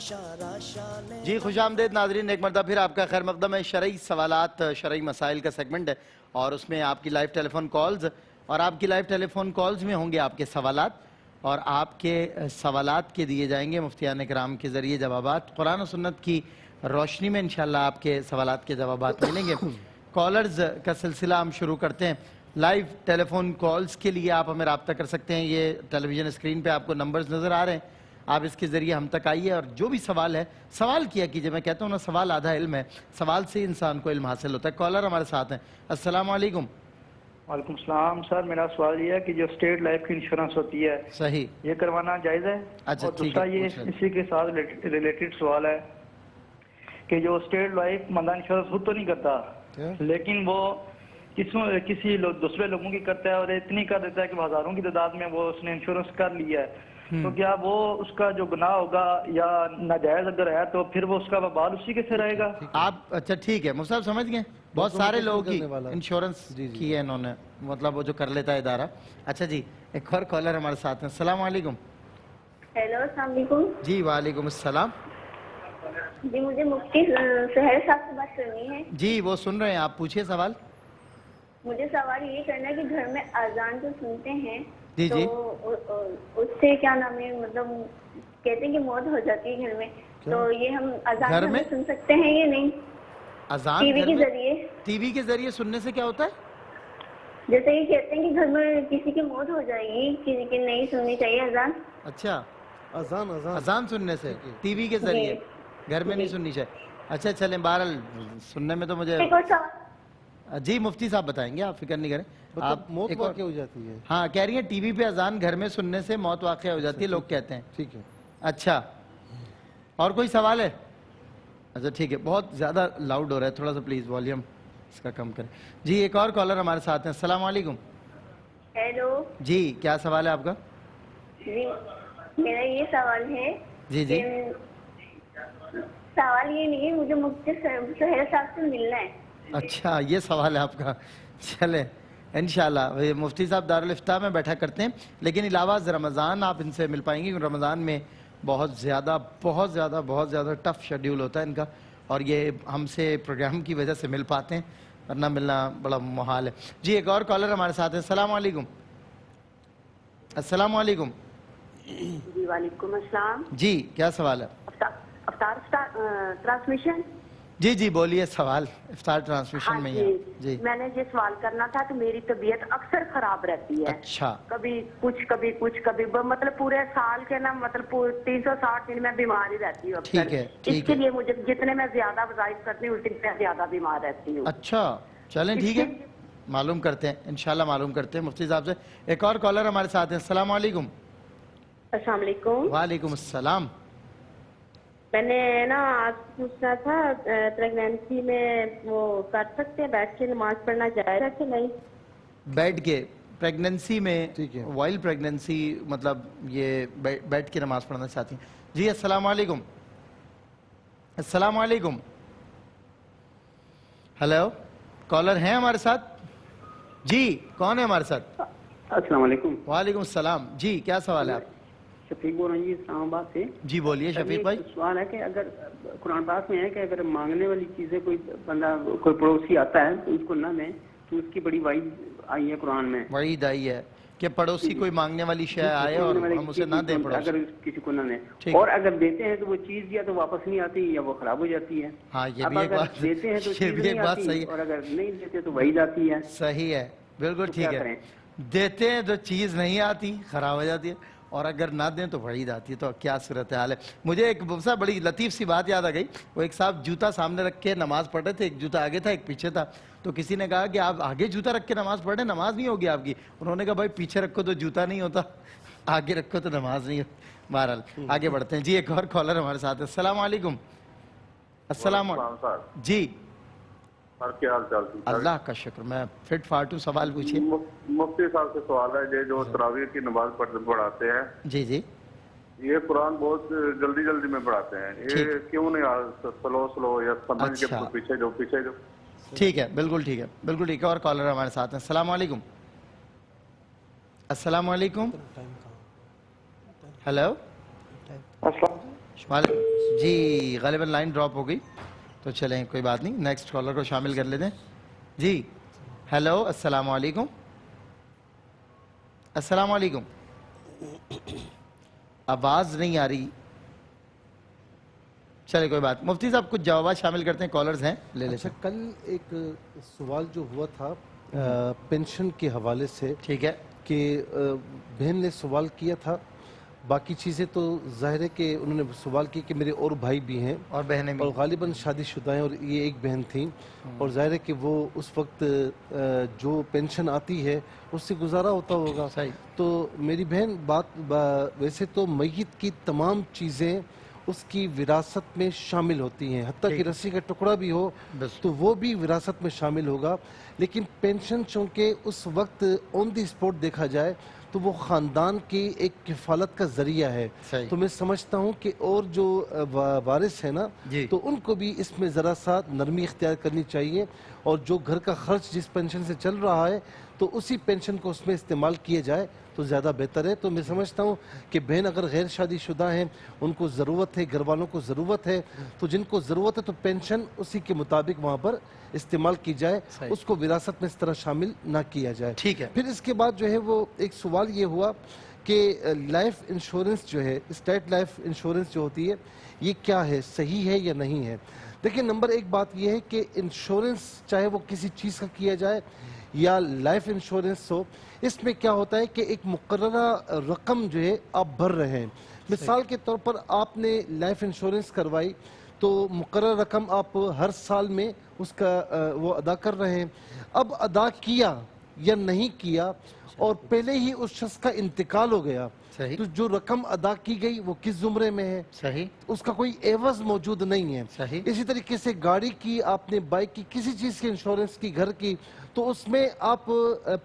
جی خوش آمدید ناظرین، ایک مرتبہ پھر آپ کا خیر مقدم ہے۔ شرعی سوالات، شرعی مسائل کا سیگمنٹ ہے اور اس میں آپ کی لائیو ٹیلی فون کالز اور آپ کی لائیو ٹیلی فون کالز میں ہوں گے آپ کے سوالات اور آپ کے سوالات کے دیے جائیں گے مفتیان کرام کے ذریعے جوابات۔ قرآن و سنت کی روشنی میں انشاءاللہ آپ کے سوالات کے جوابات ملیں گے۔ کالرز کا سلسلہ ہم شروع کرتے ہیں۔ لائیو ٹیلی فون کالز کے لیے آپ ہمیں رابطہ کر سکتے ہیں۔ یہ ٹیلی ویژن اسکرین پہ آپ کو نمبرز نظر آ رہے ہیں، آپ اس کے ذریعے ہم تک آئیے اور جو بھی سوال ہے سوال کیا کیجئے۔ میں کہتا ہوں نا، سوال آدھا علم ہے، سوال سے انسان کو علم حاصل ہوتا ہے۔ کالر ہمارے ساتھ ہیں۔ السلام علیکم۔ وعلیکم السلام سر، میرا سوال یہ ہے کہ جو اسٹیٹ لائف کی انشورنس ہوتی ہے صحیح، یہ کروانا جائز ہے؟ اچھا اور ٹھیک دوسرا ہے، یہ اسی کے ساتھ ریلیٹڈ سوال ہے کہ جو اسٹیٹ لائف بندہ انشورنس خود تو نہیں کرتا لیکن وہ کسی دوسرے لوگوں کی کرتا ہے اور اتنی کر دیتا ہے کہ ہزاروں کی تعداد میں وہ اس نے انشورنس کر لیا ہے، تو کیا وہ اس کا جو گناہ ہوگا یا ناجائز اگر ہے تو پھر وہ اس کا وبال اسی کے سے رہے گا؟ آپ اچھا ٹھیک ہے، مصعب سمجھ گئے؟ بہت سارے لوگوں کی انشورنس کی ہے انہوں نے، مطلب وہ جو کر لیتا ہے ادارہ۔ اچھا جی، ایک اور کالر ہمارے ساتھ ہیں۔ السلام علیکم۔ ہیلو، السلام علیکم۔ جی وعلیکم السلام۔ جی مجھے مفتی سہیل صاحب سے بات کرنی ہے۔ جی وہ سن رہے ہیں، آپ پوچھئے سوال۔ مجھے سوال یہ کرنا ہے کہ گھر میں اذان جو سنتے ہیں جی جی، تو اس سے کیا نام ہے، مطلب کہتے ہیں کہ موت ہو جاتی ہے گھر میں، تو یہ ہم اذان گھر میں سن سکتے ہیں یا نہیں؟ اذان ٹی وی کے ذریعے، ٹی وی کے ذریعے سننے سے کیا ہوتا ہے؟ جیسے یہ کہتے ہیں کہ گھر میں کسی کی موت ہو جائے گی کہ نہیں سننی چاہیے اذان۔ اچھا، اذان سننے سے ٹی وی کے ذریعے گھر میں نہیں سننی چاہیے۔ اچھا چلیں، بہرحال سننے میں تو مجھے جی مفتی صاحب بتائیں گے، آپ فکر نہیں کریں۔ آپ موت واقع ہو جاتی ہے؟ ہاں کہہ رہی ہیں ٹی وی پہ اذان گھر میں سننے سے موت واقع ہو جاتی ہے، لوگ کہتے ہیں۔ ٹھیک ہے، اچھا، اور کوئی سوال ہے؟ اچھا ٹھیک ہے، بہت زیادہ لاؤڈ ہو رہا ہے، تھوڑا سا پلیز والیوم اس کا کم کریں۔ جی ایک اور کالر ہمارے ساتھ ہیں۔ السلام علیکم۔ ہیلو جی کیا سوال ہے آپ کا؟ جی میرا یہ سوال ہے، جی جی، سوال یہ نہیں ہے، مجھے مفتی سہیل صاحب سے ملنا ہے۔ اچھا یہ سوال ہے آپ کا، چلیں انشاءاللہ مفتی صاحب دارالفتاح میں بیٹھا کرتے ہیں، لیکن علاوہ رمضان آپ ان سے مل پائیں گے کیونکہ رمضان میں بہت زیادہ ٹف شیڈیول ہوتا ہے ان کا، اور یہ ہم سے پروگرام کی وجہ سے مل پاتے ہیں، ورنہ ملنا بڑا محال ہے۔ جی ایک اور کالر ہمارے ساتھ ہیں۔ السلام علیکم۔ السلام علیکم۔ جی وعلیکم السلام۔ جی کیا سوال ہے؟ افطار ٹرانسمیشن؟ جی جی بولیے سوال، افطار ٹرانسمیشن میں ہی ہے۔ جی میں نے یہ سوال کرنا تھا کہ میری طبیعت اکثر خراب رہتی ہے، اچھا، کبھی کچھ مطلب پورے سال کے نا، مطلب 360 دن میں بیمار ہی رہتی ہوں اکثر۔ ٹھیک ہے اس کے لیے مجھے جتنے میں زیادہ وظائف کرتی ہوں اتنے میں زیادہ بیمار رہتی ہوں۔ اچھا چلیں ٹھیک ہے، معلوم کرتے ہیں انشاءاللہ، معلوم کرتے ہیں مفتی صاحب سے۔ ایک اور کالر ہمارے ساتھ ہیں۔ السلام علیکم۔ السلام علیکم۔ وعلیکم السلام۔ میں نے نا آج پوچھنا تھا، پریگنینسی میں وہ کر سکتے ہیں بیٹھ کے نماز پڑھنا جائز ہے کہ نہیں؟ بیٹھ کے پریگنینسی میں، وائل پریگنینسی مطلب یہ بیٹھ کے نماز پڑھنا چاہتی ہیں؟ جی السلام علیکم۔ السلام علیکم۔ ہیلو، کالر ہیں ہمارے ساتھ؟ جی کون ہے ہمارے ساتھ؟ السلام علیکم۔ وعلیکم السلام۔ جی کیا سوال ہے آپ؟ شفیق بول رہے ہیں جی اسلام آباد سے۔ جی بولیے شفیق بھائی۔ سوال ہے کہ اگر قرآن پاک میں ہے کہ اگر مانگنے والی چیزیں کوئی بندہ کوئی پڑوسی آتا ہے تو اس کو نہ دیں، تو اس کی بڑی وعید آئی ہے قرآن میں، وعید آئی ہے کہ پڑوسی کوئی مانگنے والی شے آئے اور ہم اسے نہ دیں، اگر کسی کو نہ دیں، اور اگر دیتے ہیں تو وہ چیز یا تو واپس نہیں آتی یا وہ خراب ہو جاتی ہے۔ ہاں یہ بھی ایک بات، دیتے ہیں تو یہ بھی ایک بات صحیح ہے، اور اگر نہیں دیتے تو وعید آتی ہے۔ صحیح ہے، بالکل ٹھیک ہے۔ دیتے ہیں تو چیز نہیں آتی، خراب ہو جاتی ہے، اور اگر نہ دیں تو وعید آتی ہے، تو کیا صورتحال ہے۔ مجھے ایک بڑی لطیف سی بات یاد آ گئی۔ وہ ایک صاحب جوتا سامنے رکھ کے نماز پڑھ رہے تھے، ایک جوتا آگے تھا ایک پیچھے تھا، تو کسی نے کہا کہ آپ آگے جوتا رکھ کے نماز پڑھ رہے ہیں، نماز نہیں ہوگی آپ کی۔ انہوں نے کہا بھائی پیچھے رکھو تو جوتا نہیں ہوتا، آگے رکھو تو نماز نہیں ہوتی۔ بہرحال آگے بڑھتے ہیں۔ جی ایک اور کالر ہمارے ساتھ ہے۔ السلام علیکم۔ السلام علیکم۔ جی کیا حال چال؟ اللہ کا شکر، میں فٹ فاٹ ہوں، سوال پوچھیے۔ مفتی صاحب سے سوال ہے، یہ جو تراویح کی نماز پڑھاتے ہیں، جی جی، یہ قرآن بہت جلدی میں پڑھاتے ہیں، یہ کیوں نہیں سلو یا سمجھ کے پیچھے جو ٹھیک ہے، بالکل ٹھیک ہے، بالکل ٹھیک ہے۔ اور کالر ہمارے ساتھ ہیں۔ السلام علیکم۔ السلام علیکم۔ ہیلو، شمال جی غالباً لائن ڈراپ ہو گئی تو چلیں کوئی بات نہیں نیکسٹ کالر کو شامل کر لیتے ہیں جی ہیلو السلام علیکم السلام علیکم آواز نہیں آ رہی چلے کوئی بات مفتی صاحب کچھ جوابات شامل کرتے ہیں کالرز ہیں لے لیتے اچھا کل ایک سوال جو ہوا تھا پینشن کے حوالے سے ٹھیک ہے کہ بہن نے سوال کیا تھا باقی چیزیں تو ظاہر ہے کہ انہوں نے سوال کی کہ میرے اور بھائی بھی ہیں اور بہنیں بھی اور غالباً شادی شدہ ہیں اور یہ ایک بہن تھیں اور ظاہر ہے کہ وہ اس وقت جو پینشن آتی ہے اس سے گزارا ہوتا ہوگا صحیح تو میری بہن ویسے تو میت کی تمام چیزیں اس کی وراثت میں شامل ہوتی ہیں حتیٰ کہ رسی کا ٹکڑا بھی ہو تو وہ بھی وراثت میں شامل ہوگا لیکن پینشن چونکہ اس وقت آن دی اسپاٹ دیکھا جائے تو وہ خاندان کی ایک کفالت کا ذریعہ ہے تو میں سمجھتا ہوں کہ اور جو وارث ہے نا تو ان کو بھی اس میں ذرا سا نرمی اختیار کرنی چاہیے اور جو گھر کا خرچ جس پینشن سے چل رہا ہے تو اسی پینشن کو اس میں استعمال کیا جائے تو زیادہ بہتر ہے تو میں سمجھتا ہوں کہ بہن اگر غیر شادی شدہ ہیں ان کو ضرورت ہے گھر والوں کو ضرورت ہے تو جن کو ضرورت ہے تو پینشن اسی کے مطابق وہاں پر استعمال کی جائے اس کو وراثت میں اس طرح شامل نہ کیا جائے ٹھیک ہے پھر اس کے بعد جو ہے وہ ایک سوال یہ ہوا کہ لائف انشورنس جو ہے اسٹیٹ لائف انشورنس جو ہوتی ہے یہ کیا ہے صحیح ہے یا نہیں ہے دیکھیں نمبر ایک بات یہ ہے کہ انشورنس چاہے وہ کسی چیز کا کیا جائے یا لائف انشورنس ہو اس میں کیا ہوتا ہے کہ ایک مقررہ رقم جو ہے آپ بھر رہے ہیں مثال کے طور پر آپ نے لائف انشورنس کروائی تو مقررہ رقم آپ ہر سال میں اس کا وہ ادا کر رہے ہیں اب ادا کیا یا نہیں کیا اور پہلے ہی اس شخص کا انتقال ہو گیا تو جو رقم ادا کی گئی وہ کس زمرے میں ہے صحیح اس کا کوئی عوض موجود نہیں ہے صحیح اسی طریقے سے گاڑی کی آپ نے بائک کی کسی چیز کی انشورنس کی گھر کی تو اس میں آپ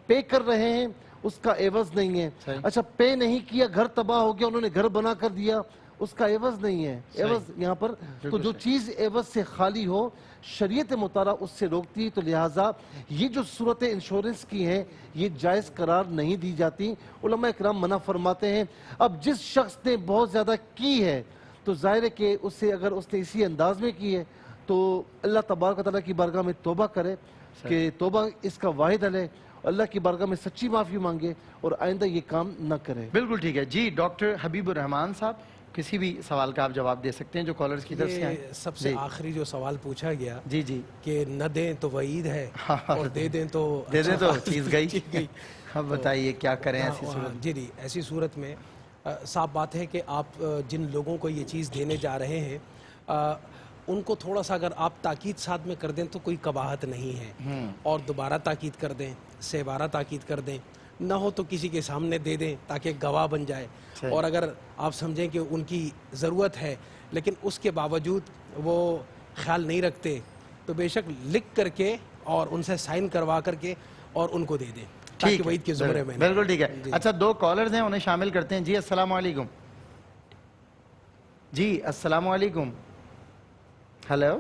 پے کر رہے ہیں اس کا عوض نہیں ہے اچھا پے نہیں کیا گھر تباہ ہو گیا انہوں نے گھر بنا کر دیا اس کا عوض نہیں ہے عوض یہاں پر تو جو چیز عوض سے خالی ہو شریعت مطالعہ اس سے روکتی ہے تو لہٰذا یہ جو صورتیں انشورنس کی ہیں یہ جائز قرار نہیں دی جاتی علماء اکرام منع فرماتے ہیں اب جس شخص نے بہت زیادہ کی ہے تو ظاہر ہے کہ اس سے اگر اس نے اسی انداز میں کی ہے تو اللہ تبارک و تعالیٰ کی بارگاہ میں توبہ کرے کہ توبہ اس کا واحد حل ہے اللہ کی بارگاہ میں سچی معافی مانگے اور آئندہ یہ کام نہ کرے بالکل ٹھیک ہے جی ڈاکٹر حبیب الرحمان صاحب کسی بھی سوال کا آپ جواب دے سکتے ہیں جو کالرز کی طرف سے آئیں سب سے آخری جو سوال پوچھا گیا جی جی کہ نہ دیں تو وعید ہے اور دے دیں تو چیز گئی اب بتائیے کیا کریں ایسی صورت جی جی ایسی صورت میں صاف بات ہے کہ آپ جن لوگوں کو یہ چیز دینے جا رہے ہیں ان کو تھوڑا سا اگر آپ تاکید ساتھ میں کر دیں تو کوئی قباحت نہیں ہے اور دوبارہ تاکید کر دیں سے بارہ تاکید کر دیں نہ ہو تو کسی کے سامنے دے دیں تاکہ گواہ بن جائے اور اگر آپ سمجھیں کہ ان کی ضرورت ہے لیکن اس کے باوجود وہ خیال نہیں رکھتے تو بے شک لکھ کر کے اور ان سے سائن کروا کر کے اور ان کو دے دیں تاکہ وعید کے زمرے میں بالکل ٹھیک ہے اچھا دو کالرز ہیں انہیں شامل کرتے ہیں جی السلام علیکم جی السلام علیکم ہیلو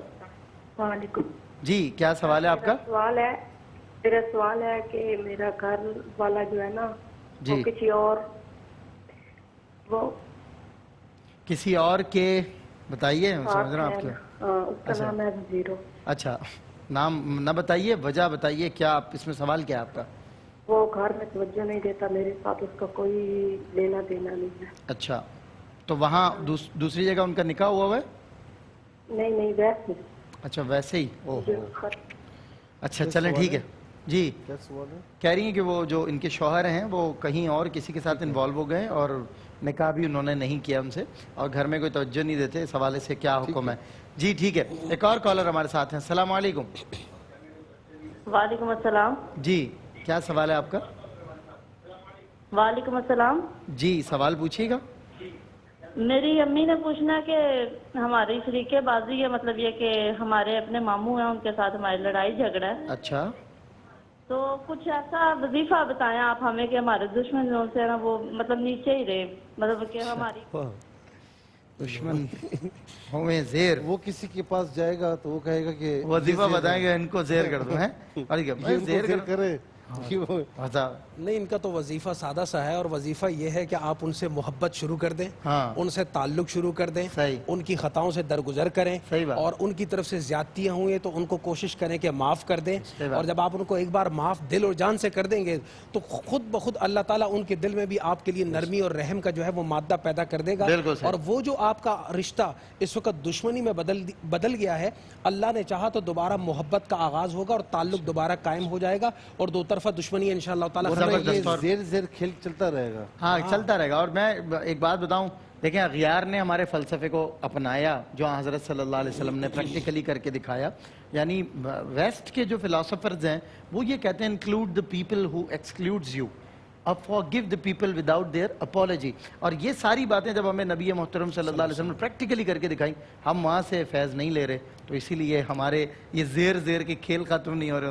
وعلیکم جی کیا سوال ہے آپ کا میرا سوال ہے کہ میرا گھر والا جو ہے نا وہ کسی اور کے بتائیے سمجھ رہا ہوں آپ کے اس کا نام ہے زیرو اچھا نام نہ بتائیے وجہ بتائیے کیا آپ اس میں سوال کیا آپ کا وہ گھر میں توجہ نہیں دیتا میرے ساتھ اس کا کوئی لینا دینا نہیں ہے اچھا تو وہاں دوسری جگہ ان کا نکاح ہوا ہے نہیں ویسے اچھا ویسے ہی اچھا چلیں ٹھیک ہے جی کہہ رہی ہیں کہ وہ جو ان کے شوہر ہیں وہ کہیں اور کسی کے ساتھ انوالو ہو گئے اور نکاح بھی انہوں نے نہیں کیا ان سے اور گھر میں کوئی توجہ نہیں دیتے اس حوالے سے کیا حکم ہے جی ٹھیک ہے ایک اور کالر ہمارے ساتھ ہیں السلام علیکم وعلیکم السلام جی کیا سوال ہے آپ کا وعلیکم السلام جی سوال پوچھیے گا میری امی نے پوچھنا کہ ہماری شریک بازی ہے مطلب یہ کہ ہمارے اپنے ماموں ہیں ان کے ساتھ ہماری لڑائی جھگڑا ہے اچھا تو کچھ ایسا وظیفہ بتائیں آپ ہمیں کہ ہمارے دشمن جو سے نا وہ مطلب نیچے ہی رہے مطلب کہ ہماری دشمن ہوئے زیر وہ کسی کے پاس جائے گا تو وہ کہے گا کہ وظیفہ بتائیں گے ان کو زیر کر دو ہیں زیر کرے نہیں، ان کا تو وظیفہ سادہ سا ہے، اور وظیفہ یہ ہے کہ آپ ان سے محبت شروع کر دیں، ان سے تعلق شروع کر دیں، ان کی خطاؤں سے درگزر کریں، اور ان کی طرف سے زیادتیاں ہوئیں تو ان کو کوشش کریں کہ معاف کر دیں، اور جب آپ ان کو ایک بار معاف دل اور جان سے کر دیں گے تو خود بخود اللہ تعالیٰ ان کے دل میں بھی آپ کے لیے نرمی اور رحم کا جو ہے وہ مادہ پیدا کر دے گا، اور وہ جو آپ کا رشتہ اس وقت دشمنی میں بدل گیا ہے، اللہ نے چاہا تو دوبارہ محبت کا آغاز ہوگا اور تعلق دوبارہ قائم ہو جائے گا، اور دو طرفہ دشمنی انشاءاللہ تعالیٰ زیر زیر کھیل چلتا رہے گا. ہاں چلتا رہے گا. اور میں ایک بات بتاؤں، دیکھیں اغیار نے ہمارے فلسفے کو اپنایا جو حضرت صلی اللہ علیہ وسلم نے پریکٹیکلی کر کے دکھایا. یعنی ویسٹ کے جو فلاسفرز ہیں وہ یہ کہتے ہیں include the people who excludes you, forgive the people without their apology. اور یہ ساری باتیں جب ہمیں نبی محترم صلی اللہ علیہ وسلم نے پریکٹیکلی کر کے دکھائیں، ہم وہاں سے فیض نہیں لے رہے، تو اسی لیے ہمارے یہ زیر زیر کے کھیل ختم نہیں ہو رہے.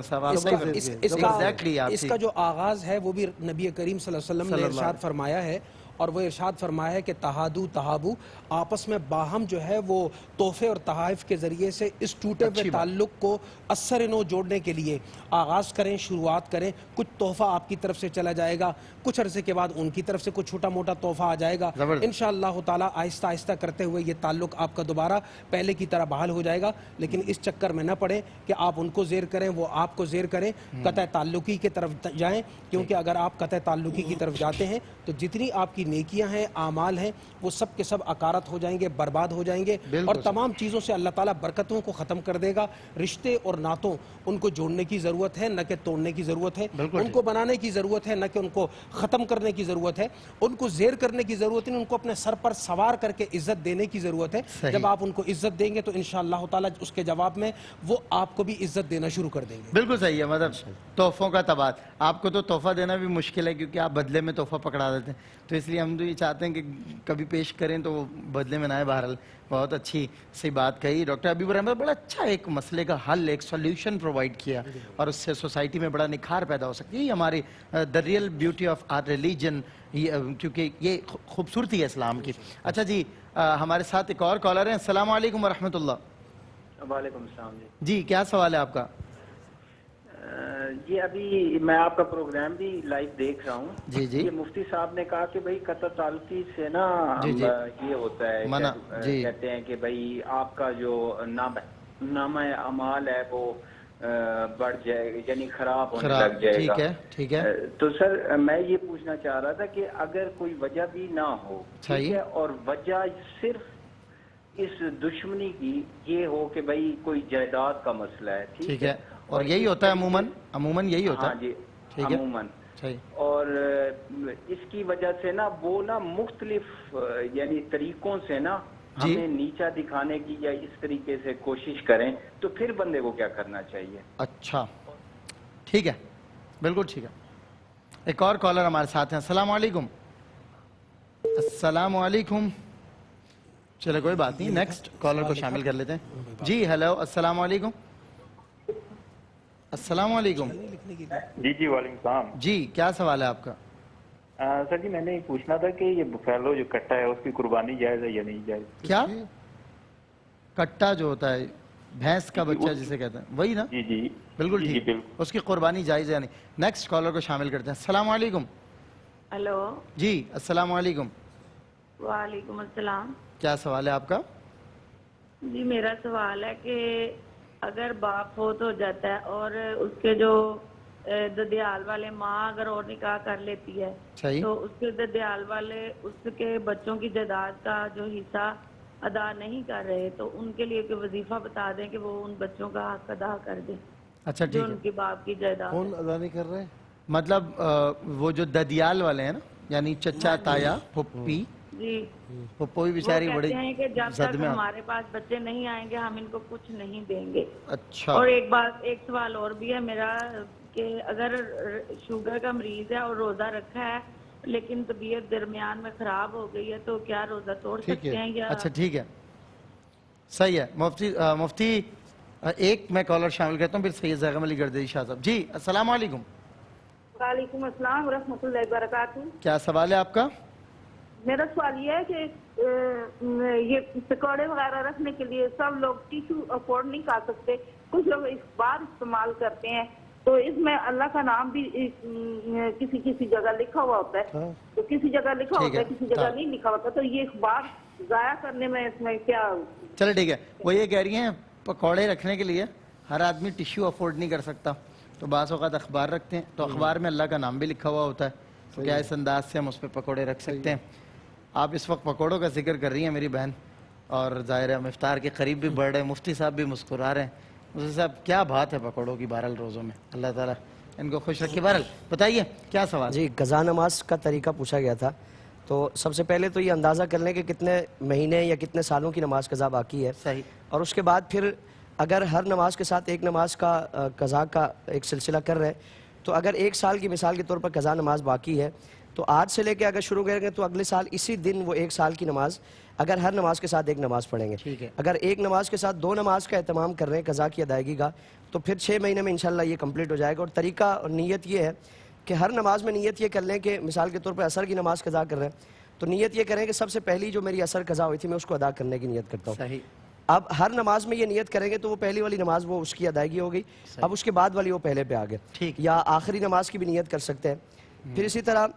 اس کا جو آغاز ہے وہ بھی نبی کریم صلی اللہ علیہ وسلم نے ارشاد فرمایا ہے، اور وہ ارشاد فرمایا ہے کہ تہادو تہابو، آپس میں باہم جو ہے وہ تحفے اور تحائف کے ذریعے سے اس ٹوٹے ہوئے تعلق کو اثر نو جوڑنے کے لیے آغاز کریں، شروعات کریں. کچھ تحفہ آپ کی طرف سے چلا جائے گا، کچھ عرصے کے بعد ان کی طرف سے کچھ چھوٹا موٹا تحفہ آ جائے گا، انشاءاللہ تعالیٰ آہستہ آہستہ کرتے ہوئے یہ تعلق آپ کا دوبارہ پہلے کی طرح بحال ہو جائے گا. لیکن اس چکر میں نہ پڑیں کہ آپ ان کو زیر کریں، وہ آپ کو زیر کریں، قطع تعلقی کی طرف جائیں، کیونکہ اگر آپ قطع تعلقی کی طرف جاتے ہیں تو جتنی آپ کی نیکیاں ہیں، اعمال ہیں، وہ سب کے سب اکارت ہو جائیں گے، برباد ہو جائیں گے، اور تمام چیزوں سے اللہ تعالیٰ برکتوں کو ختم کر دے گا. رشتے اور ناتوں ان کو جوڑنے کی ضرورت ہے، نہ کہ توڑنے کی ضرورت ہے. ان کو بنانے کی ضرورت ہے، نہ کہ ان کو ختم کرنے کی ضرورت ہے. ان کو زیر کرنے کی ضرورت ہے، ان کو اپنے سر پر سوار کر کے عزت دینے کی ضرورت ہے. جب آپ ان کو عزت دیں گے تو انشاءاللہ تعالیٰ اس کے جواب میں وہ آپ کو بھی عزت دینا شروع کر دیں گے. بالکل صحیح ہے. مطلب تحفوں کا تبادلہ، آپ کو تو تحفہ دینا بھی مشکل ہے کیونکہ آپ بدلے میں تحفہ پکڑا دیتے ہیں، تو اس لیے ہم تو یہ چاہتے ہیں کہ کبھی پیش کریں تو وہ بدلے میں نہ آئے. بہرحال بہت اچھی سی بات کہی ڈاکٹر حبیب الرحمن، بڑا اچھا ایک مسئلے کا حل، ایک سولوشن پرووائڈ کیا، اور اس سے سوسائٹی میں بڑا نکھار پیدا ہو سکتی ہے. یہ ہماری the real beauty of our religion، کیونکہ یہ خوبصورتی ہے اسلام کی. اچھا جی، ہمارے ساتھ ایک اور کالر ہیں. السلام علیکم ورحمۃ اللہ. وعلیکم السلام. جی کیا سوال ہے آپ کا؟ یہ ابھی میں آپ کا پروگرام بھی لائیو دیکھ رہا ہوں. جی جی. یہ مفتی صاحب نے کہا کہ بھائی قطع تعلقی سے نا یہ ہوتا ہے، کہتے ہیں کہ بھائی آپ کا جو نامہ اعمال ہے وہ بڑھ جائے گا، یعنی خراب ہونے لگ جائے گا. ٹھیک ہے. تو سر میں یہ پوچھنا چاہ رہا تھا کہ اگر کوئی وجہ بھی نہ ہو، ٹھیک ہے، اور وجہ صرف اس دشمنی کی یہ ہو کہ بھائی کوئی جائیداد کا مسئلہ ہے، ٹھیک ہے، اور یہی ہوتا ہے عموماً یہی ہوتا ہے. ہاں جی، عموماً. اور اس کی وجہ سے نا وہ نا مختلف یعنی طریقوں سے نا ہمیں نیچا دکھانے کی یا اس طریقے سے کوشش کریں، تو پھر بندے کو کیا کرنا چاہیے؟ اچھا ٹھیک ہے، بالکل ٹھیک ہے. ایک اور کالر ہمارے ساتھ ہیں. السلام علیکم. السلام علیکم. چلے کوئی بات نہیں، نیکسٹ کالر کو شامل کر لیتے ہیں. جی ہیلو، السلام علیکم. السلام علیکم. جی جی وعلیکم السلام. جی کیا سوال ہے آپ کا؟ سر جی میں نے پوچھنا تھا کہ یہ بفیلو جو کٹا ہے اس کی قربانی جائز ہے یا نہیں جائز؟ کیا کٹا جو ہوتا ہے بھینس کا بچہ جسے کہتے ہیں وہی نا؟ جی جی بالکل ٹھیک، اس کی قربانی جائز ہے یا نہیں. نیکسٹ کالر کو شامل کرتے ہیں. السلام علیکم. ہلو. جی السلام علیکم. وعلیکم السلام. کیا سوال ہے آپ کا؟ جی میرا سوال ہے کہ اگر باپ فوت ہو جاتا ہے اور اس کے جو ددیال والے ماں اگر اور نکاح کر لیتی ہے تو اس کے ددیال والے اس کے بچوں کی جائیداد کا جو حصہ ادا نہیں کر رہے، تو ان کے لیے کوئی وظیفہ بتا دیں کہ وہ ان بچوں کا حق ادا کر دیں. اچھا ٹھیک ہے. ان کے باپ کی جائیداد کون ادا نہیں کر رہے؟ مطلب وہ جو ددیال والے ہیں نا، یعنی چچا تایا پھپھی. جی پھپھو بھی بیچاری بڑی ہیں کہ جب تک ہمارے پاس بچے نہیں آئیں گے ہم ان کو کچھ نہیں دیں گے. اچھا. اور ایک سوال اور بھی ہے میرا کہ اگر شوگر کا مریض ہے اور روزہ رکھا ہے لیکن طبیعت درمیان میں خراب ہو گئی ہے تو کیا روزہ توڑ سکتے ہیں یا؟ اچھا ٹھیک ہے، صحیح ہے. مفتی ایک میں کالر شامل کرتا ہوں، پھر سید زیغم علی گردی شاہ صاحب. جی السلام علیکم. وعلیکم السلام ورحمۃ اللہ وبرکاتہ. کیا سوال ہے آپ کا؟ میرا سوال یہ ہے کہ یہ پکوڑے وغیرہ رکھنے کے لیے سب لوگ ٹیشو افورڈ نہیں کر سکتے، کچھ لوگ اس بار استعمال کرتے ہیں تو اس میں اللہ کا نام بھی کسی کسی جگہ لکھا ہوا ہوتا ہے, تو کسی جگہ لکھا ہوتا ہے, کسی جگہ نہیں لکھا ہوتا, تو یہ اخبار ضائع کرنے میں اس میں کیا؟ چلے ٹھیک ہے, وہ یہ کہہ رہی ہیں پکوڑے رکھنے کے لیے ہر آدمی ٹیشو افورڈ نہیں کر سکتا, تو بعض اوقات اخبار رکھتے ہیں, تو اخبار میں اللہ کا نام بھی لکھا ہوا ہوتا ہے, تو کیا اس انداز سے ہم اس پہ پکوڑے رکھ سکتے ہیں. آپ اس وقت پکوڑوں کا ذکر کر رہی ہیں میری بہن, اور ظاہر ہے ہم افطار کے قریب بھی بڑھ رہے ہیں, مفتی صاحب بھی مسکرا رہے ہیں. مفتی صاحب کیا بات ہے پکوڑوں کی بہرحال روزوں میں, اللہ تعالیٰ ان کو خوش رکھے. بہرحال بتائیے کیا سوال؟ جی, قضا نماز کا طریقہ پوچھا گیا تھا, تو سب سے پہلے تو یہ اندازہ کر لیں کہ کتنے مہینے یا کتنے سالوں کی نماز قضا باقی ہے. صحیح. اور اس کے بعد پھر اگر ہر نماز کے ساتھ ایک نماز کا قضا کا ایک سلسلہ کر رہے ہیں, تو اگر ایک سال کی مثال کے طور پر قضا نماز باقی ہے, تو آج سے لے کے اگر شروع کریں گے تو اگلے سال اسی دن وہ ایک سال کی نماز, اگر ہر نماز کے ساتھ ایک نماز پڑھیں گے, اگر ایک نماز کے ساتھ 2 نماز کا اہتمام کر رہے ہیں قضا کی ادائیگی کا, تو پھر 6 مہینے میں انشاءاللہ یہ کمپلیٹ ہو جائے گا. اور طریقہ اور نیت یہ ہے کہ ہر نماز میں نیت یہ کر لیں کہ مثال کے طور پر عصر کی نماز قضا کر رہے ہیں, تو نیت یہ کریں کہ سب سے پہلی جو میری عصر قضا ہوئی تھی میں اس کو ادا کرنے کی نیت کرتا ہوں. صحیح. اب ہر نماز میں یہ نیت کریں گے تو وہ پہلی والی نماز وہ اس کی ادائیگی ہو گئی, اب اس کے بعد والی وہ پہلے پہ آ گئے, یا آخری نماز کی بھی نیت کر سکتے ہیں. پھر اسی طرح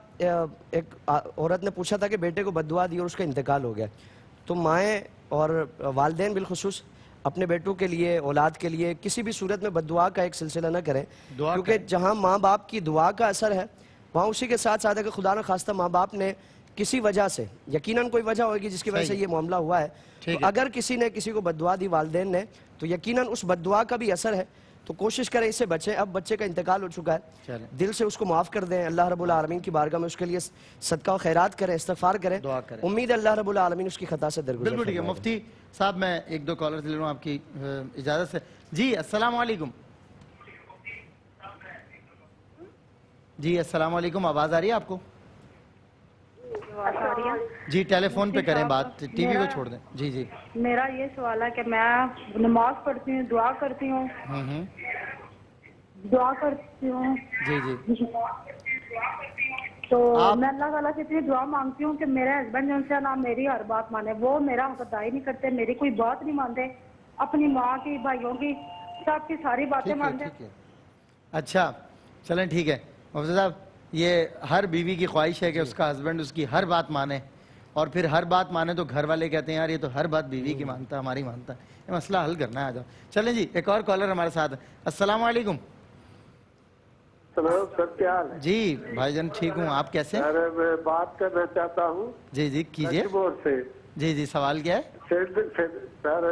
ایک عورت نے پوچھا تھا کہ بیٹے کو بد دعا دی اور اس کا انتقال ہو گیا, تو مائیں اور والدین بالخصوص اپنے بیٹوں کے لیے, اولاد کے لیے کسی بھی صورت میں بد دعا کا ایک سلسلہ نہ کریں, کیونکہ جہاں ماں باپ کی دعا کا اثر ہے وہاں اسی کے ساتھ ساتھ اگر خدا نہ خواستہ ماں باپ نے کسی وجہ سے, یقیناً کوئی وجہ ہوگی جس کی وجہ سے یہ معاملہ ہوا ہے, تو اگر کسی نے کسی کو بد دعا دی والدین نے, تو یقیناً اس بد دعا کا بھی اثر ہے, تو کوشش کریں اس سے بچیں. اب بچے کا انتقال ہو چکا ہے, دل سے اس کو معاف کر دیں, اللہ رب العالمین کی بارگاہ میں اس کے لیے صدقہ و خیرات کریں, استغفار کریں, امید اللہ رب العالمین اس کی خطا سے درگزر. بالکل ٹھیک ہے. مفتی صاحب میں 1-2 کالر لے لوں آپ کی اجازت سے. جی السلام علیکم. جی السلام علیکم, آواز آ رہی ہے آپ کو؟ جی ٹیلی فون پہ کریں بات, ٹی وی کو چھوڑ دیں. جی جی میرا یہ سوال ہے کہ میں نماز پڑھتی ہوں, دعا کرتی ہوں, جی جی, تو میں اللہ تعالیٰ سے اتنی دعا مانگتی ہوں کہ میرے ہسبینڈ جن سے نہ میری ہر بات مانے, وہ میرا حق ادا ہی نہیں کرتے, میری کوئی بات نہیں مانتے, اپنی ماں کی, بھائیوں کی, سب کی ساری باتیں مانتے. اچھا چلیں ٹھیک ہے. مفتی صاحب یہ ہر بیوی کی خواہش ہے کہ اس کا ہسبینڈ اس کی ہر بات مانے, اور پھر ہر بات مانے تو گھر والے کہتے ہیں یار یہ تو ہر بات بیوی کی مانتا ہے, ہماری مانتا ہے. یہ مسئلہ حل کرنا ہے. آ جاؤ. چلیں جی ایک اور کالر ہمارے ساتھ ہے. السلام علیکم. سر کیا حال ہے؟ جی بھائی جان ٹھیک ہوں, آپ کیسے؟ میں بات کرنا چاہتا ہوں. جی جی کیجیے. جی جی سوال کیا ہے؟ سر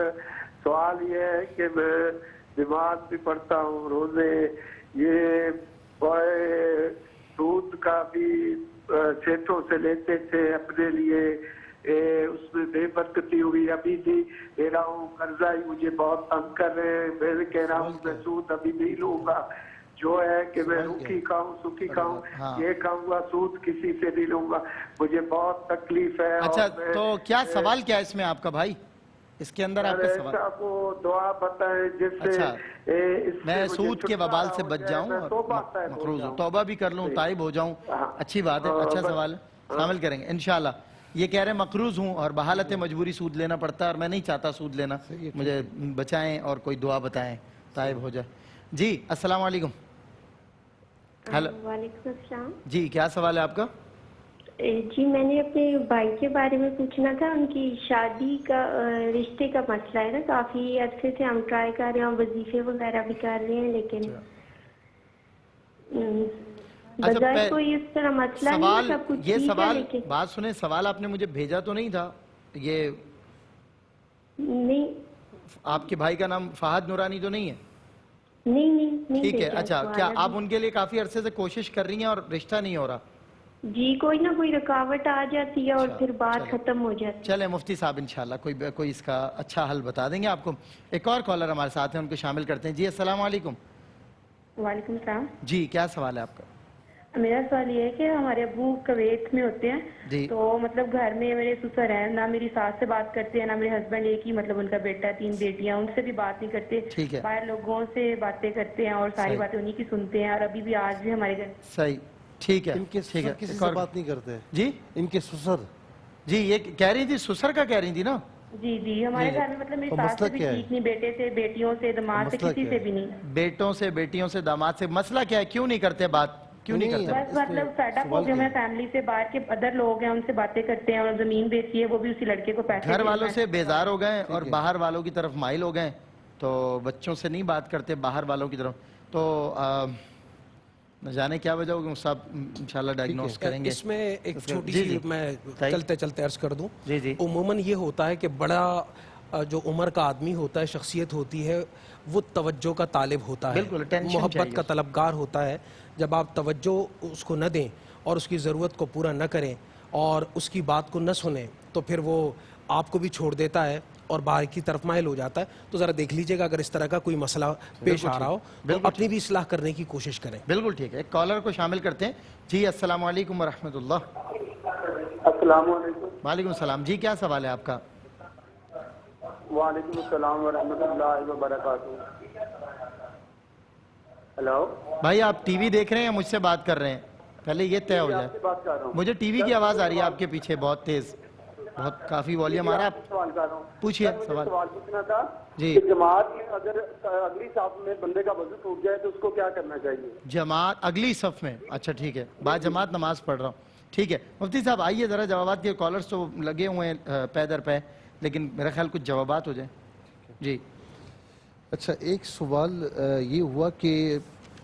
سوال یہ ہے کہ میں نماز بھی پڑھتا ہوں, روزے, یہ دودھ کا بھی سیٹوں سے لیتے تھے اپنے لیے, اس میں بے برکتی ہوئی. ابھی بھی لے رہا ہوں, قرضہ ہی مجھے بہت تنگ کر رہے ہیں. میں کہہ رہا ہوں میں سود ابھی نہیں لوں گا, جو ہے کہ میں روکھی کھاؤں سوکھی کھاؤں, یہ کھاؤں گا, سود کسی سے نہیں لوں گا, مجھے بہت تکلیف ہے. اچھا تو کیا سوال کیا ہے اس میں آپ کا بھائی, اس کے اندر آپ کا سوال؟ وہ دعا بتائیں جس سے میں سود کے وبال سے بچ جاؤں اور مقروض ہوں, توبہ بھی کر لوں, تائب ہو جاؤں. اچھی بات ہے, اچھا سوال ہے, شامل کریں گے انشاءاللہ. یہ کہہ رہے ہیں مقروض ہوں اور بحالت مجبوری سود لینا پڑتا ہے, اور میں نہیں چاہتا سود لینا, مجھے بچائیں اور کوئی دعا بتائیں, تائب ہو جائے. جی السلام علیکم. ہیلو. وعلیکم السلام. جی کیا سوال ہے آپ کا؟ جی میں نے اپنے بھائی کے بارے میں پوچھنا تھا, ان کی شادی کا رشتے کا مسئلہ ہے نا, کافی عرصے سے ہم ٹرائی کر رہے ہیں, وظیفے وغیرہ بھی کر رہے ہیں, لیکن بظاہر کوئی اس طرح مسئلہ نہیں, سب کچھ یہ سوال بات سنیں, سوال آپ نے مجھے بھیجا تو نہیں تھا یہ؟ نہیں. آپ کے بھائی کا نام فہد نورانی تو نہیں ہے؟ نہیں. ٹھیک ہے. اچھا کیا آپ ان کے لیے کافی عرصے سے کوشش کر رہی ہیں اور رشتہ نہیں ہو رہا؟ جی کوئی نہ کوئی رکاوٹ آ جاتی ہے اور پھر بات ختم ہو جاتی ہے. چلیں مفتی صاحب انشاءاللہ کوئی اس کا اچھا حل بتا دیں گے آپ کو. ایک اور کالر ہمارے ساتھ ہیں, ان کو شامل کرتے ہیں. جی السلام علیکم. وعلیکم السلام. جی کیا سوال ہے آپ کا؟ میرا سوال یہ ہے کہ ہمارے ابو کویت میں ہوتے ہیں, تو مطلب گھر میں میرے سسر ہیں, نہ میری ساس سے بات کرتے ہیں, نہ میرے ہسبینڈ, ایک ہی مطلب ان کا بیٹا, 3 بیٹیاں, ان سے بھی بات نہیں کرتے, باہر لوگوں سے باتیں کرتے ہیں اور ساری باتیں انہی کی سنتے ہیں, اور ابھی بھی آج بھی ہمارے گھر. صحیح ٹھیک ہے. ان کے سسر کسی سے بات نہیں کرتے؟ جی ان کے سسر. جی یہ کہہ رہی تھی, سسر کا کہہ رہی تھی نا, جی جی ہمارے گھر میں مطلب میری ساس سے بھی ٹھیک نہیں, بیٹے سے, بیٹیوں سے, داماد سے, کسی سے بھی نہیں. بیٹوں سے, بیٹیوں سے, داماد سے, مسئلہ کیا ہے, کیوں نہیں کرتے بات, کیوں نہیں کرتے؟ بس مطلب فیڈ اپ ہو گئے میں فیملی سے, باہر کے ادر لوگ ہیں ان سے باتیں کرتے ہیں, اور زمین بیچی ہے وہ بھی اسی لڑکے کو پیسے, گھر والوں سے بیزار ہو گئے اور باہر والوں کی طرف مائل ہو گئے, تو بچوں سے نہیں بات کرتے, باہر والوں کی طرف. تو نہ جانے کیا وجہ ہوگی, صاحب انشاءاللہ ڈائگنوز کریں گے. اس میں ایک چھوٹی سی میں چلتے چلتے عرض کر دوں, عموماً یہ ہوتا ہے کہ بڑا جو عمر کا آدمی ہوتا ہے, شخصیت ہوتی ہے, وہ توجہ کا طالب ہوتا ہے, محبت کا طلبگار ہوتا ہے. جب آپ توجہ اس کو نہ دیں اور اس کی ضرورت کو پورا نہ کریں اور اس کی بات کو نہ سنیں, تو پھر وہ آپ کو بھی چھوڑ دیتا ہے اور باہر کی طرف مائل ہو جاتا ہے. تو ذرا دیکھ لیجئے گا اگر اس طرح کا کوئی مسئلہ پیش آ رہا ہو تو اپنی بھی اصلاح کرنے کی کوشش کریں. بالکل ٹھیک ہے, ایک کالر کو شامل کرتے ہیں. جی السلام علیکم ورحمۃ اللہ. السلام علیکم. وعلیکم السلام. جی کیا سوال ہے آپ کا؟ وعلیکم السلام ورحمۃ اللہ وبرکاتہ. ہلو بھائی, آپ ٹی وی دیکھ رہے ہیں یا مجھ سے بات کر رہے ہیں؟ پہلے یہ طے ہو جائے. مجھے ٹی وی کی آواز آ رہی ہے آپ کے پیچھے بہت تیز, بہت کافی والیوم آ رہا ہے. پوچھئے سوال. پوچھنا تھا جی, جماعت میں اگر اگلی صف میں بندے کا وضو ٹوٹ جائے تو اس کو کیا کرنا چاہیے؟ جماعت اگلی صف میں, اچھا ٹھیک ہے, بعد جماعت نماز پڑھ رہا ہوں. ٹھیک ہے مفتی صاحب, آئیے ذرا جوابات کے, کالرز تو لگے ہوئے ہیں پے در پے, لیکن میرا خیال کچھ جوابات ہو جائیں. جی اچھا, ایک سوال یہ ہوا کہ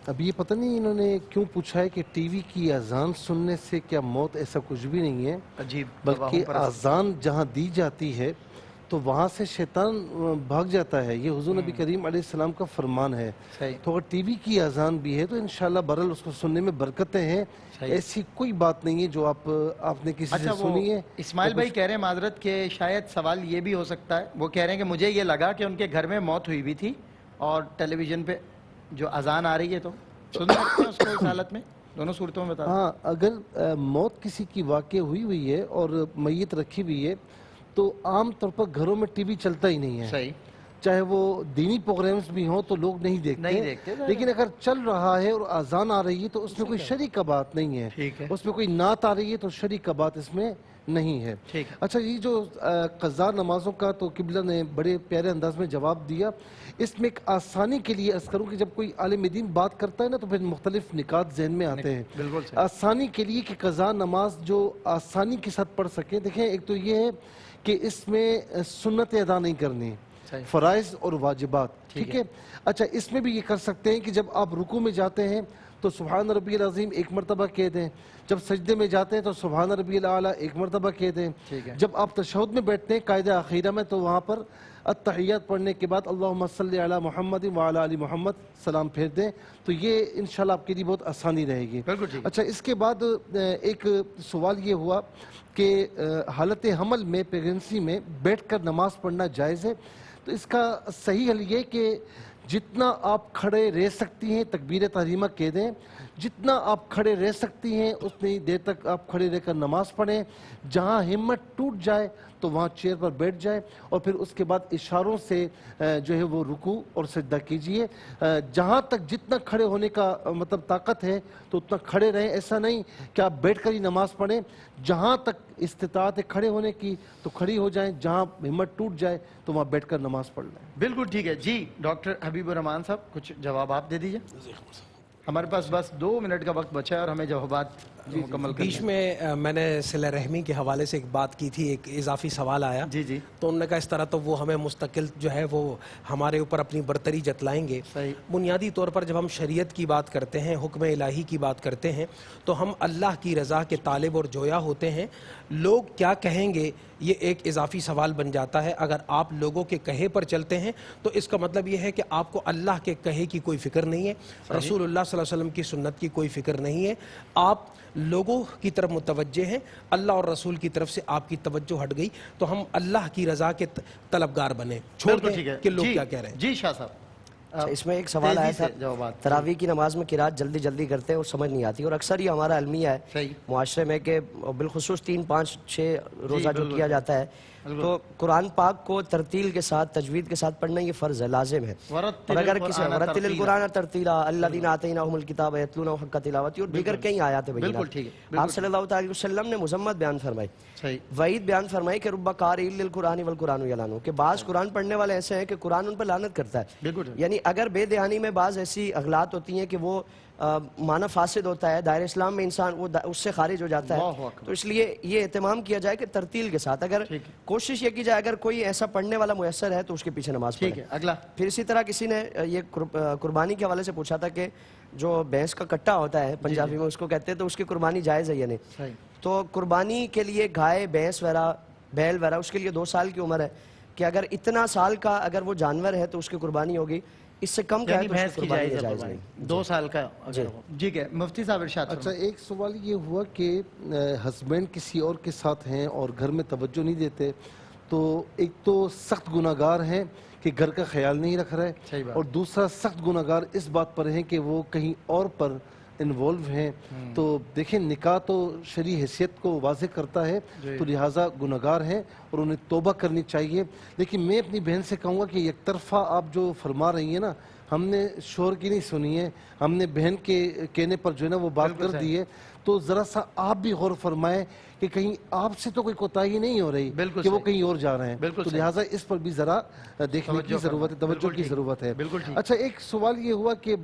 اب یہ پتہ نہیں انہوں نے کیوں پوچھا ہے کہ ٹی وی کی اذان سننے سے کیا موت, ایسا کچھ بھی نہیں ہے. عجیب, بلکہ اذان جہاں دی جاتی ہے تو وہاں سے شیطان بھاگ جاتا ہے. یہ حضور نبی کریم علیہ السلام کا فرمان ہے. تو اگر ٹی وی کی اذان بھی ہے تو انشاءاللہ برحال اس کو سننے میں برکتیں ہیں. ایسی کوئی بات نہیں ہے جو آپ نے کسی سے سنی ہے. اسماعیل بھائی کہہ رہے ہیں معذرت کہ شاید سوال یہ بھی ہو سکتا ہے, وہ کہہ رہے ہیں کہ مجھے یہ لگا کہ ان کے گھر میں موت ہوئی بھی تھی اور ٹیلی ویژن پہ جو اذان آ رہی ہے تو سن سکتے ہیں اس کو اس حالت میں, دونوں صورتوں میں بتا دیں. ہاں, اگر موت کسی کی واقع ہوئی ہے اور میت رکھی ہوئی ہے تو عام طور پر گھروں میں ٹی وی چلتا ہی نہیں ہے. صحیح, چاہے وہ دینی پروگرامز بھی ہوں تو لوگ نہیں دیکھتے, لیکن اگر چل رہا ہے اور اذان آ رہی ہے تو اس میں کوئی شرعی کا بات نہیں ہے. اس میں کوئی نعت آ رہی ہے تو شرعی کا بات اس میں نہیں ہے. اچھا, یہ جو قضا نمازوں کا تو قبلہ نے بڑے پیارے انداز میں جواب دیا. اس میں ایک آسانی کے لیے عرض کروں کہ جب کوئی عالم دین بات کرتا ہے نا تو پھر مختلف نکات ذہن میں آتے ہیں. آسانی کے لیے کہ قضا نماز جو آسانی کے ساتھ پڑھ سکیں. دیکھیں, ایک تو یہ ہے کہ اس میں سنت ادا نہیں کرنی, فرائض اور واجبات. ٹھیک ہے. اچھا, اس میں بھی یہ کر سکتے ہیں کہ جب آپ رکوع میں جاتے ہیں تو سبحان ربی العظیم ایک مرتبہ کہہ دیں. جب سجدے میں جاتے ہیں تو سبحان ربی الاعلیٰ ایک مرتبہ کہہ دیں. جب آپ تشہد میں بیٹھتے ہیں قاعدہ اخیرہ میں تو وہاں پر التحیات پڑھنے کے بعد اللہم صلی علی محمد وعلی آل محمد سلام پھیر دیں. تو یہ انشاءاللہ آپ کے لیے بہت آسانی رہے گی. اچھا, اس کے بعد ایک سوال یہ ہوا کہ حالت حمل میں, پیگنسی میں بیٹھ کر نماز پڑھنا جائز ہے. تو اس کا صحیح حل یہ کہ جتنا آپ کھڑے رہ سکتی ہیں تکبیر تحریمہ کہہ دیں, جتنا آپ کھڑے رہ سکتی ہیں اتنی دیر تک آپ کھڑے رہ کر نماز پڑھیں. جہاں ہمت ٹوٹ جائے تو وہاں چیئر پر بیٹھ جائیں اور پھر اس کے بعد اشاروں سے جو ہے وہ رکوع اور سجدہ کیجئے. جہاں تک جتنا کھڑے ہونے کا مطلب طاقت ہے تو اتنا کھڑے رہیں. ایسا نہیں کہ آپ بیٹھ کر ہی نماز پڑھیں. جہاں تک استطاعت ہے کھڑے ہونے کی تو کھڑی ہو جائیں, جہاں ہمت ٹوٹ جائے تو وہاں بیٹھ کر نماز پڑھ لیں. بالکل ٹھیک ہے. جی ڈاکٹر حبیب الرحمان صاحب, کچھ جواب آپ دے دیجئے. ہمارے پاس بس 2 منٹ کا وقت بچا ہے اور ہمیں جوابات مکمل کرنے. بیچ میں میں نے صلہ رحمی کے حوالے سے ایک بات کی تھی, ایک اضافی سوال آیا. جی جی, تو انہوں نے کہا اس طرح تو وہ ہمیں مستقل جو ہے وہ ہمارے اوپر اپنی برتری جتلائیں گے. بنیادی طور پر جب ہم شریعت کی بات کرتے ہیں, حکم الہی کی بات کرتے ہیں, تو ہم اللہ کی رضا کے طالب اور جویا ہوتے ہیں. لوگ کیا کہیں گے یہ ایک اضافی سوال بن جاتا ہے. اگر آپ لوگوں کے کہے پر چلتے ہیں تو اس کا مطلب یہ ہے کہ آپ کو اللہ کے کہے کی کوئی فکر نہیں ہے, رسول اللہ صلی اللہ علیہ وسلم کی سنت کی کوئی فکر نہیں ہے. آپ لوگوں کی طرف متوجہ ہیں, اللہ اور رسول کی طرف سے آپ کی توجہ ہٹ گئی تو ہم اللہ کی رضا کے طلبگار بنے, چھوڑ دیں کہ لوگ کیا کہہ رہے ہیں. جی شاہ صاحب, اس میں ایک سوال آیا تھا, تراویح کی نماز میں قرات جلدی جلدی کرتے ہیں اور سمجھ نہیں آتی, اور اکثر یہ ہمارا المیہ ہے معاشرے میں کہ بالخصوص 3 5 6 روزہ جو کیا جاتا ہے تو قرآن پاک کو ترتیل کے ساتھ تجوید کے ساتھ پڑھنا یہ فرض ہے، لازم ہے. اور اگر کسی ورتل القرآن ترتیلا الذین آتیناہم الکتاب یتلونہ حق تلاوتہ اور دیگر کئی آیات بینات، آپ صلی اللہ علیہ وسلم نے مذمت بیان فرمائی، وعید بیان فرمائی کہ رب قارئ للقرآن والقرآن یلعنہ، کہ بعض قرآن پڑھنے والے ایسے ہیں کہ قرآن ان پر لعنت کرتا ہے. یعنی اگر بے دہانی میں بعض ایسی اغلاط ہوتی ہیں کہ وہ معنی فاسد ہوتا ہے، دائرہ اسلام میں انسان وہ اس سے خارج ہو جاتا ہے، تو اس لیے یہ اہتمام کیا جائے کہ ترتیل کے ساتھ اگر کوشش یہ کی جائے اگر کوئی ایسا پڑھنے والا میسر ہے تو اس کے پیچھے نماز پڑھے. اگلا پھر اسی طرح کسی نے یہ قربانی کے حوالے سے پوچھا تھا کہ جو بھینس کا کٹا ہوتا ہے پنجابی میں اس کو کہتے ہیں، تو اس کی قربانی جائز ہے یا نہیں. تو قربانی کے لیے گائے بھینس وغیرہ بیل وغیرہ اس کے لیے 2 سال کی عمر ہے کہ اگر اتنا سال کا اگر وہ جانور ہے تو اس کی قربانی ہوگی، اس سے کم کا ہے تو اس کی قربانی جائز نہیں. 2 سال کا ٹھیک ہے. مفتی صاحب ارشاد. اچھا ایک سوال یہ ہوا کہ ہسبینڈ کسی اور کے ساتھ ہیں اور گھر میں توجہ نہیں دیتے، تو ایک تو سخت گناہگار ہیں کہ گھر کا خیال نہیں رکھ رہے، اور دوسرا سخت گناہگار اس بات پر ہیں کہ وہ کہیں اور پر انوالو ہیں. تو دیکھیں نکاح تو شرعی حیثیت کو واضح کرتا ہے، تو لہٰذا گناہگار ہیں اور انہیں توبہ کرنی چاہیے. لیکن میں اپنی بہن سے کہوں گا کہ یک طرفہ آپ جو فرما رہی ہیں نا، ہم نے شوہر کی نہیں سنی ہے، ہم نے بہن کے کہنے پر جو ہے نا وہ بات کر دی ہے. تو ذرا سا آپ بھی غور فرمائیں کہ کہیں آپ سے تو کوئی کوتاہی نہیں ہو رہی کہ وہ کہیں اور جا رہے ہیں، تو لہٰذا اس پر بھی ذرا دیکھنے کی ضرورت ہے، توجہ کی ضرورت ہے. اچھا ایک سوال یہ ہوا کہ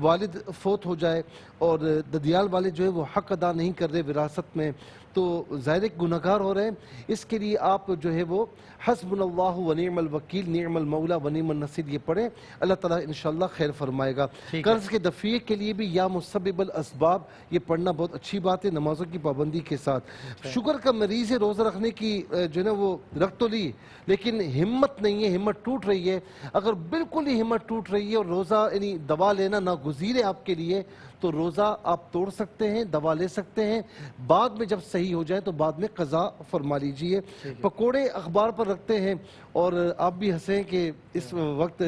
والد فوت ہو جائے اور ددیال والے جو ہے وہ حق ادا نہیں کر رہے وراثت میں، تو ظاہر ایک گناہگار ہو رہے ہیں. اس کے لیے آپ جو ہے وہ حسبنا اللہ و نعم الوکیل نعم المولا و نعم النصیر یہ پڑھیں، اللہ تعالیٰ انشاءاللہ خیر فرمائے گا. قرض کے دفعے کے لیے بھی یا مسبب الاسباب یہ پڑھنا بہت اچھی بات ہے نمازوں کی پابندی کے ساتھ. شوگر کا مریض ہے، روزہ رکھنے کی جو ہے نا وہ رکھ تو لی لیکن ہمت نہیں ہے، ہمت ٹوٹ رہی ہے. اگر بالکل ہی ہمت ٹوٹ رہی ہے اور روزہ یعنی دوا لینا ناگزیر ہے آپ کے لیے، تو روزہ آپ توڑ سکتے ہیں، دوا لے سکتے ہیں، بعد میں جب صحیح ہو جائے تو بعد میں قضا فرما لیجئے. پکوڑے اخبار پر رکھتے ہیں اور آپ بھی ہنسیں کہ اس وقت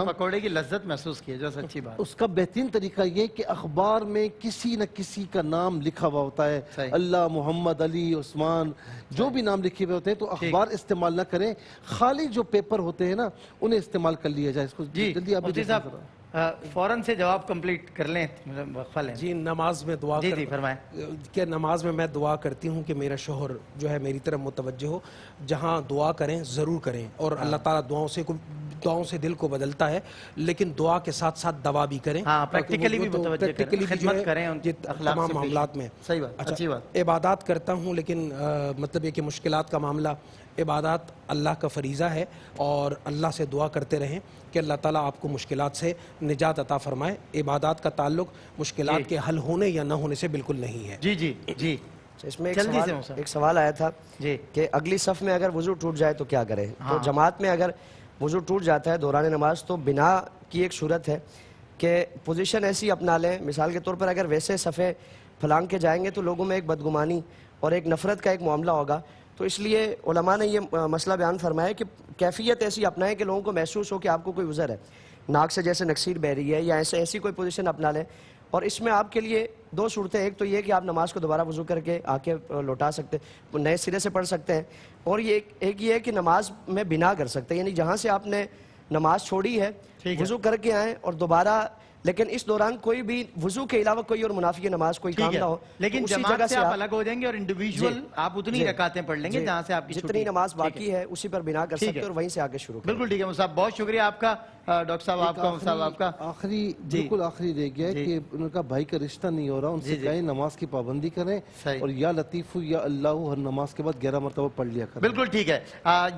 پکوڑے کی لذت محسوس کی ہے جو سچی بات. اس کا بہترین طریقہ یہ کہ اخبار میں کسی نہ کسی کا نام لکھا ہوا ہوتا ہے، اللہ، محمد، علی، عثمان، جو بھی نام لکھے ہوئے ہوتے ہیں، تو اخبار استعمال نہ کریں، خالی جو پیپر ہوتے ہیں نا انہیں استعمال کر لیا جائے. اس کو جلدی آپ فوراً سے جواب کمپلیٹ کر لیں، وقفہ لیں. جی نماز میں دعا فرمائیں کہ نماز میں میں دعا کرتی ہوں کہ میرا شوہر جو ہے میری طرف متوجہ ہو. جہاں دعا کریں ضرور کریں، اور اللہ تعالیٰ دعاؤں سے دل کو بدلتا ہے، لیکن دعا کے ساتھ ساتھ دوا بھی کریں، پریکٹیکلی بھی متوجہ کریں، خدمت کریں تمام معاملات میں. صحیح بات، اچھی بات. عبادات کرتا ہوں لیکن مطلب یہ کہ مشکلات کا معاملہ، عبادات اللہ کا فریضہ ہے اور اللہ سے دعا کرتے رہیں کہ اللہ تعالیٰ آپ کو مشکلات سے نجات عطا فرمائے. عبادات کا تعلق مشکلات کے حل ہونے یا نہ ہونے سے بالکل نہیں ہے. جی اس میں ایک سوال آیا تھا کہ اگلی صف میں اگر وضو ٹوٹ جائے تو کیا کرے. تو جماعت میں اگر وضو ٹوٹ جاتا ہے دوران نماز تو بنا کی ایک صورت ہے کہ پوزیشن ایسی اپنا لیں. مثال کے طور پر اگر ویسے صفے پھلانگ کے جائیں گے تو لوگوں میں ایک بدگمانی اور ایک نفرت کا ایک معاملہ ہوگا. تو اس لیے علماء نے یہ مسئلہ بیان فرمایا کہ کیفیت ایسی اپنائیں کہ لوگوں کو محسوس ہو کہ آپ کو کوئی عذر ہے، ناک سے جیسے نکسیر بہ رہی ہے یا ایسی کوئی پوزیشن اپنا لیں. اور اس میں آپ کے لیے 2 صورتیں، ایک تو یہ کہ آپ نماز کو دوبارہ وضو کر کے آ کے لوٹا سکتے، نئے سرے سے پڑھ سکتے ہیں، اور ایک یہ ہے کہ نماز میں بنا کر سکتے ہیں، یعنی جہاں سے آپ نے نماز چھوڑی ہے وضو کر کے آئیں اور دوبارہ، لیکن اس دوران کوئی بھی وضو کے علاوہ کوئی اور منافی نماز کوئی کام نہ ہو. لیکن جماعت سے آپ الگ ہو جائیں گے اور انڈیویجول آپ اتنی رکعتیں پڑھ لیں گے جہاں سے آپ کی جتنی نماز باقی ہے اسی پر بنا کر سکتے اور وہیں سے آگے شروع کریں. بالکل ٹھیک ہے صاحب، بہت شکریہ آپ کا. ڈاکٹر صاحب آپ کا آخری بالکل آخری رہ گیا ہے کہ ان کا بھائی کا رشتہ نہیں ہو رہا، ان سے کہیں نماز کی پابندی کریں اور یا لطیف یا اللہ ہر نماز کے بعد 11 مرتبہ پڑھ لیا کریں. بالکل ٹھیک ہے.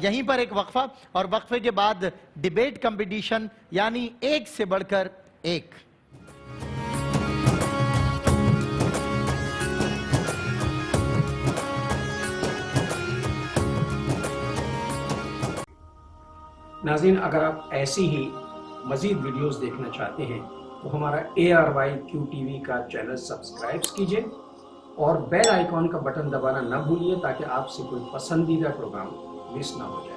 یہیں پر ایک وقفہ اور وقفے کے بعد ڈیبیٹ کمپٹیشن، یعنی ایک سے بڑھ کر ایک. ناظرین اگر آپ ایسی ہی مزید ویڈیوز دیکھنا چاہتے ہیں تو ہمارا ARYQ-TV کا چینل سبسکرائب کیجئے اور بیل آئیکن کا بٹن دبانا نہ بھولیے تاکہ آپ سے کوئی پسندیدہ پروگرام مس نہ ہو جائے.